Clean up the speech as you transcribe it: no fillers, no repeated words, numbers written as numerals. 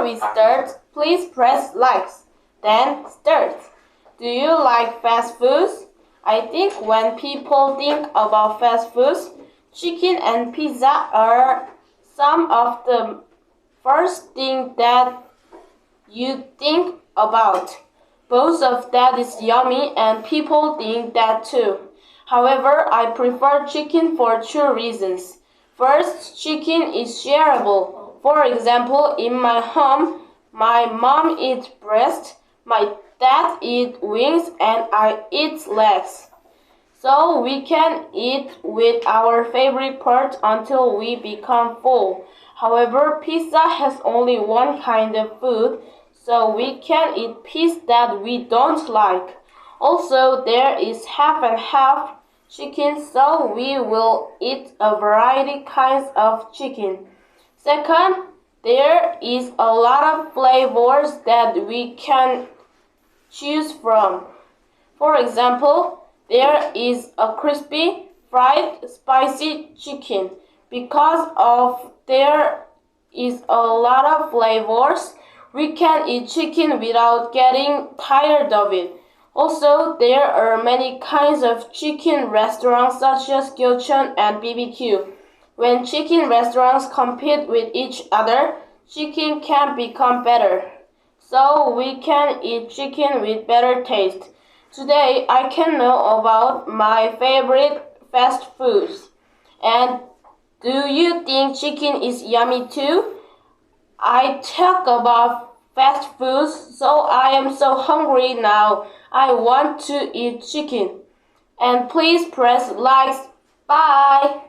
we start, please press likes. Then start. Do you like fast foods? I think when people think about fast foods, chicken and pizza are some of the first things that you think about. Both of that is yummy and people think that too. However, I prefer chicken for two reasons. First, chicken is shareable. For example, in my home, my mom eats breast, my dad eats wings, and I eat legs. So we can eat with our favorite part until we become full. However, pizza has only one kind of food, so we can eat piece that we don't like. Also, there is half and half chicken, so we will eat a variety kinds of chicken. Second, there is a lot of flavors that we can choose from. For example, there is a crispy, fried, spicy chicken. Because of there is a lot of flavors, we can eat chicken without getting tired of it. Also, there are many kinds of chicken restaurants such as Gyeocheon and BBQ. When chicken restaurants compete with each other, chicken can become better. So we can eat chicken with better taste. Today, I can know about my favorite fast foods. And do you think chicken is yummy too? I talk about fast foods, so I am so hungry now. I want to eat chicken. And please press likes. Bye!